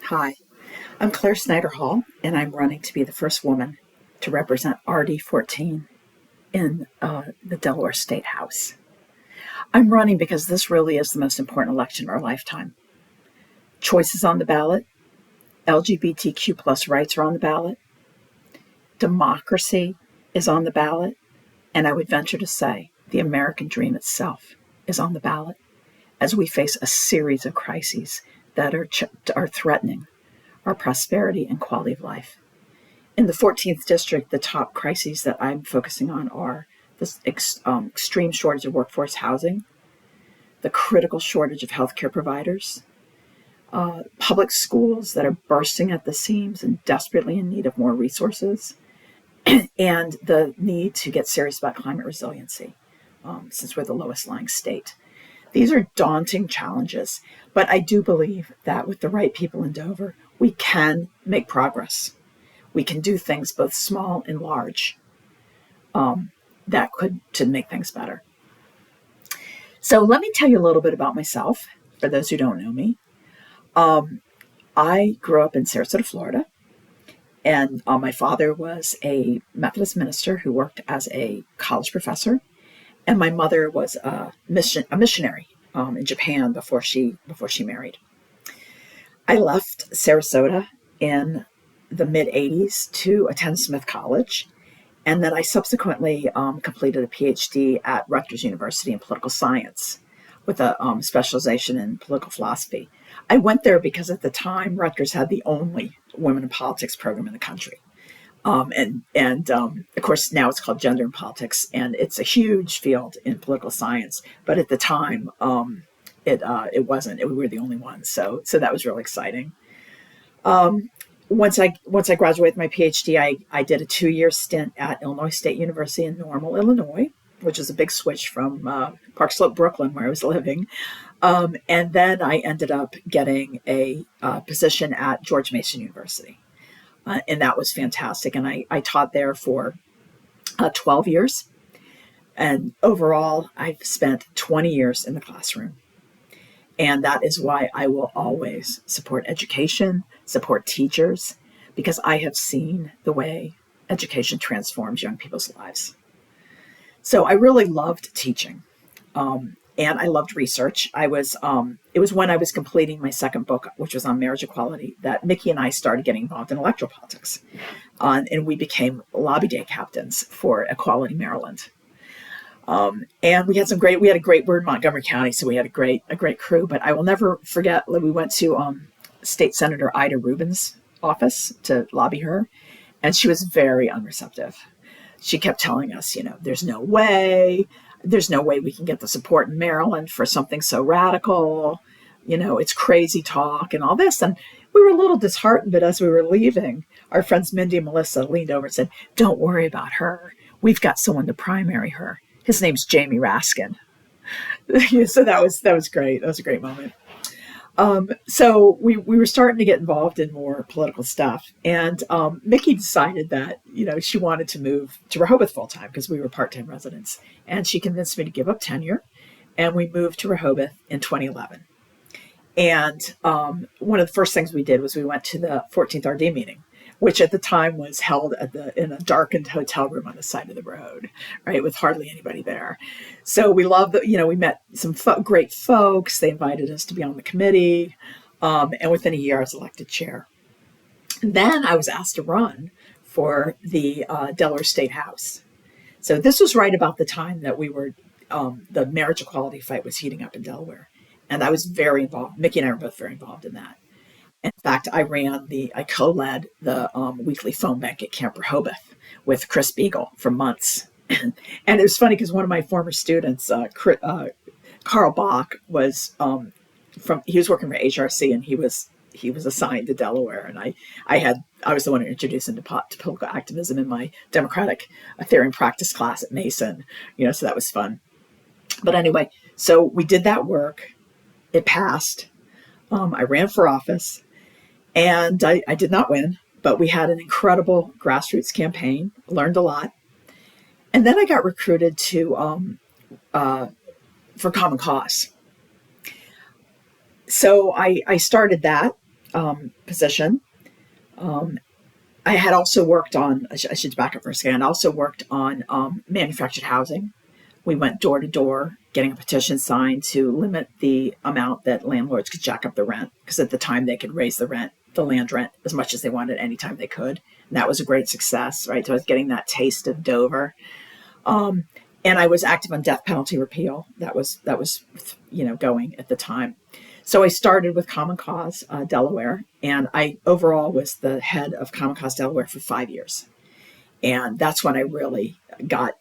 Hi, I'm Claire Snyder Hall, and I'm running to be the first woman to represent RD14 in the Delaware State House. I'm running because this really is the most important election of our lifetime. Choices on the ballot, LGBTQ plus rights are on the ballot, democracy is on the ballot, and I would venture to say the American dream itself is on the ballot as we face a series of crises that are threatening our prosperity and quality of life. In the 14th district, the top crises that I'm focusing on are the extreme shortage of workforce housing, the critical shortage of healthcare providers, public schools that are bursting at the seams and desperately in need of more resources, and the need to get serious about climate resiliency, since we're the lowest lying state. These are daunting challenges, but I do believe that with the right people in Dover, we can make progress. We can do things both small and large that could to make things better. So let me tell you a little bit about myself, for those who don't know me. I grew up in Sarasota, Florida, and my father was a Methodist minister who worked as a college professor, and my mother was a missionary in Japan before she married. I left Sarasota in the mid 80s to attend Smith College. And then I subsequently completed a PhD at Rutgers University in political science with a specialization in political philosophy. I went there because at the time Rutgers had the only women in politics program in the country. Of course, now it's called Gender in Politics, and it's a huge field in political science. But at the time, it wasn't. We were the only ones, so that was really exciting. Once I graduated my PhD, I did a 2-year stint at Illinois State University in Normal, Illinois, which is a big switch from Park Slope, Brooklyn, where I was living. And then I ended up getting a position at George Mason University. And that was fantastic. And I taught there for 12 years. And overall, I've spent 20 years in the classroom. And that is why I will always support education, support teachers, because I have seen the way education transforms young people's lives. So I really loved teaching, and I loved research. It was when I was completing my second book, which was on marriage equality, that Mickey and I started getting involved in electoral politics, and we became lobby day captains for Equality Maryland. And we had a great, we're in Montgomery County, so we had a great crew. But I will never forget, we went to State Senator Ida Rubin's office to lobby her, and she was very unreceptive. She kept telling us, there's no way we can get the support in Maryland for something so radical. It's crazy talk and all this. And we were a little disheartened, but as we were leaving, our friends Mindy and Melissa leaned over and said, "Don't worry about her. We've got someone to primary her. His name's Jamie Raskin." So that was great. That was a great moment. So we were starting to get involved in more political stuff. And Mickey decided that, she wanted to move to Rehoboth full time because we were part-time residents. And she convinced me to give up tenure. And we moved to Rehoboth in 2011. And one of the first things we did was we went to the 14th RD meeting, which at the time was held in a darkened hotel room on the side of the road, right, with hardly anybody there. So we loved we met some great folks. They invited us to be on the committee, and within a year, I was elected chair. And then I was asked to run for the Delaware State House. So this was right about the time that we were the marriage equality fight was heating up in Delaware, and I was very involved. Mickey and I were both very involved in that. In fact, I co-led the weekly phone bank at Camp Rehoboth with Chris Beagle for months. And it was funny because one of my former students, Carl Bach, was he was working for HRC, and he was assigned to Delaware, and I was the one who introduced him to political activism in my Democratic Theory and Practice class at Mason. So that was fun. But anyway, so we did that work. It passed. I ran for office. And I did not win, but we had an incredible grassroots campaign, learned a lot. And then I got recruited for Common Cause. So I started that. position. I had also worked on, I should back up for a second, I also worked on manufactured housing. We went door to door getting a petition signed to limit the amount that landlords could jack up the rent, because at the time they could raise the land rent, as much as they wanted anytime they could. And that was a great success, right? So I was getting that taste of Dover. And I was active on death penalty repeal. That was going at the time. So I started with Common Cause Delaware, and I overall was the head of Common Cause Delaware for 5 years. And that's when I really got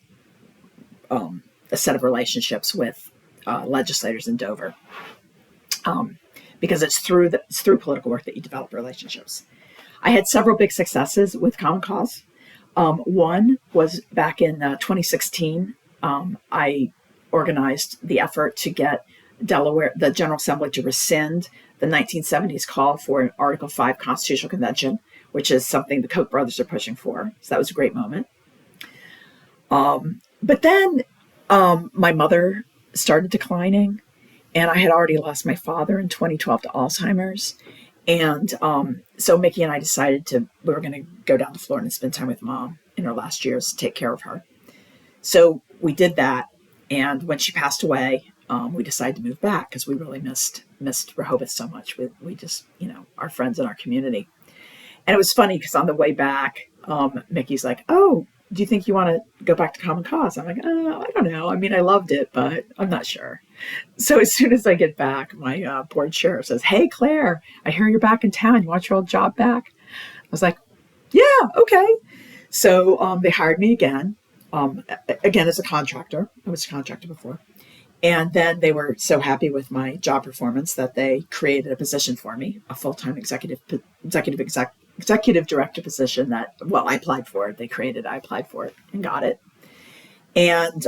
a set of relationships with legislators in Dover, because it's through political work that you develop relationships. I had several big successes with Common Cause. One was back in 2016. I organized the effort to get Delaware, the General Assembly, to rescind the 1970s call for an Article 5 Constitutional Convention, which is something the Koch brothers are pushing for. So that was a great moment. But then my mother started declining, and I had already lost my father in 2012 to Alzheimer's. And so Mickey and I decided we were going to go down to Florida and spend time with Mom in her last years to take care of her. So we did that. And when she passed away, we decided to move back because we really missed Rehoboth so much. We just, our friends in our community. And it was funny because on the way back, Mickey's like, "Oh, do you think you want to go back to Common Cause?" I'm like, "Oh, I don't know. I mean, I loved it, but I'm not sure." So as soon as I get back, my board sheriff says, "Hey, Claire, I hear you're back in town. You want your old job back?" I was like, "Yeah, okay." So they hired me again as a contractor. I was a contractor before. And then they were so happy with my job performance that they created a position for me, a full-time executive director position that, I applied for it. They created, I applied for it and got it. And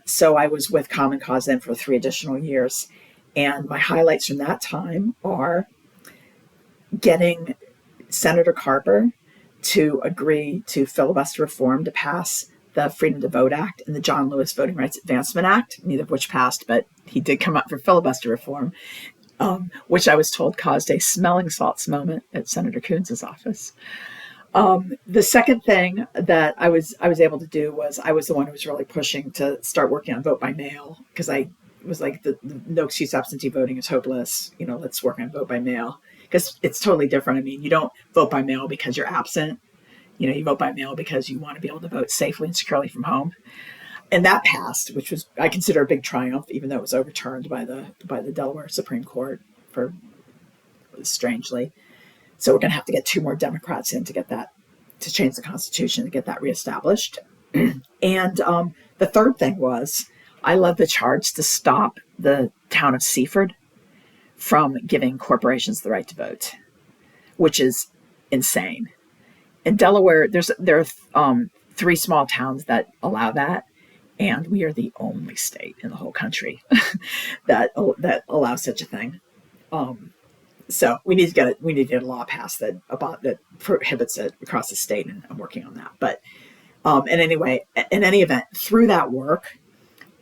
so I was with Common Cause then for 3 additional years. And my highlights from that time are getting Senator Carper to agree to filibuster reform to pass the Freedom to Vote Act and the John Lewis Voting Rights Advancement Act, neither of which passed, but he did come up for filibuster reform, which I was told caused a smelling salts moment at Senator Coons' office. The second thing that I was able to do was I was the one who was really pushing to start working on vote by mail, because I was like, the no excuse absentee voting is hopeless. Let's work on vote by mail, because it's totally different. I mean, you don't vote by mail because you're absent. You vote by mail because you want to be able to vote safely and securely from home. And that passed, which was, I consider, a big triumph, even though it was overturned by the Delaware Supreme Court strangely. So we're going to have to get 2 more Democrats in to get that, to change the Constitution, to get that reestablished. And the third thing was I led the charge to stop the town of Seaford from giving corporations the right to vote, which is insane. In Delaware, there are 3 small towns that allow that, and we are the only state in the whole country that allows such a thing. So we need to get a law passed that prohibits it across the state, and I'm working on that. But in any event, through that work,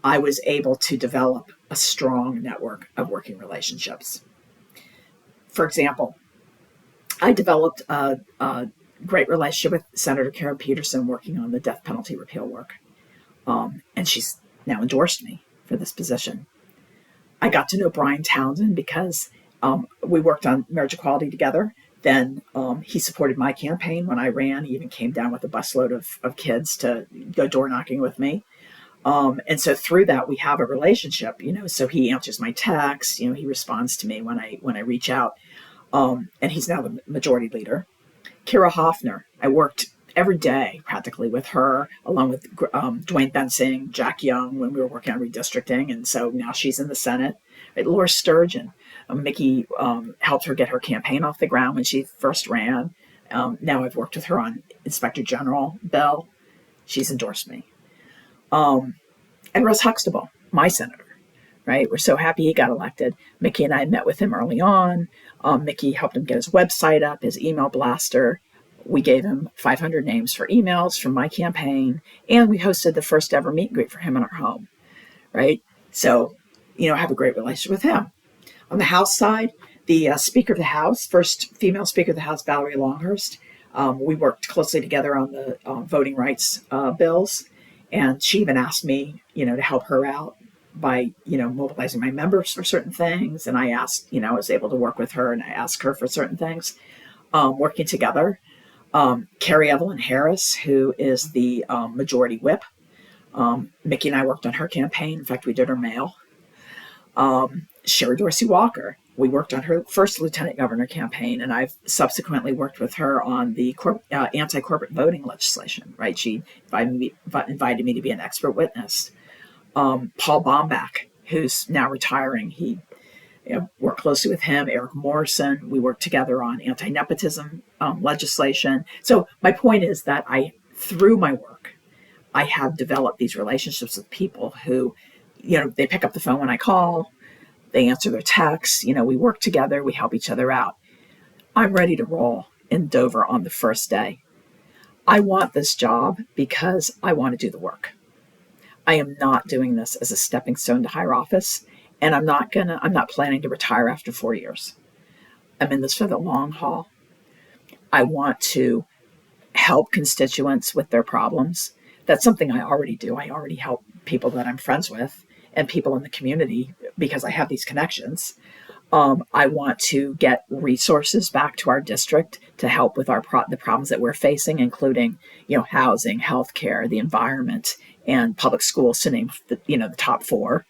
I was able to develop a strong network of working relationships. For example, I developed a great relationship with Senator Karen Peterson working on the death penalty repeal work. And she's now endorsed me for this position. I got to know Brian Townsend because we worked on marriage equality together. Then he supported my campaign when I ran. He even came down with a busload of kids to go door knocking with me. And so through that, we have a relationship, so he answers my texts, he responds to me when I reach out. And he's now the majority leader. Kira Hoffner, I worked every day practically with her, along with Dwayne Bensing, Jack Young, when we were working on redistricting. And so now she's in the Senate. Right? Laura Sturgeon, Mickey helped her get her campaign off the ground when she first ran. Now I've worked with her on Inspector General bill. She's endorsed me. And Russ Huxtable, my senator. Right? We're so happy he got elected. Mickey and I met with him early on. Mickey helped him get his website up, his email blaster. We gave him 500 names for emails from my campaign, and we hosted the first ever meet and greet for him in our home. Right? So, I have a great relationship with him. On the House side, The Speaker of the House, first female Speaker of the House, Valerie Longhurst. We worked closely together on the voting rights bills, and she even asked me, to help her out by, mobilizing my members for certain things. And I asked, I was able to work with her, and I asked her for certain things, working together. Carrie Evelyn Harris, who is the majority whip. Mickey and I worked on her campaign. In fact, we did her mail. Sherry Dorsey Walker, we worked on her first lieutenant governor campaign, and I've subsequently worked with her on the anti-corporate voting legislation, right? She invited me to be an expert witness. Paul Bombach, who's now retiring, he worked closely with him. Eric Morrison, we worked together on anti-nepotism legislation. So my point is that through my work, I have developed these relationships with people who, they pick up the phone when I call, they answer their texts, we work together, we help each other out. I'm ready to roll in Dover on the first day. I want this job because I want to do the work. I am not doing this as a stepping stone to higher office, and I'm not planning to retire after 4 years. I'm in this for the long haul. I want to help constituents with their problems. That's something I already do. I already help people that I'm friends with and people in the community because I have these connections. I want to get resources back to our district to help with the problems that we're facing, including, housing, healthcare, the environment, and public schools, to name the top four.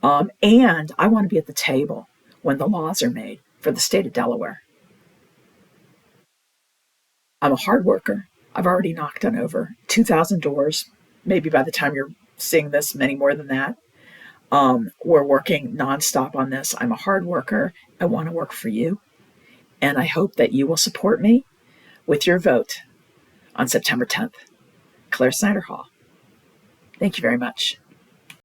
And I want to be at the table when the laws are made for the state of Delaware. I'm a hard worker. I've already knocked on over 2,000 doors. Maybe by the time you're seeing this, many more than that. We're working nonstop on this. I'm a hard worker. I want to work for you. And I hope that you will support me with your vote on September 10th. Claire Snyder Hall. Thank you very much.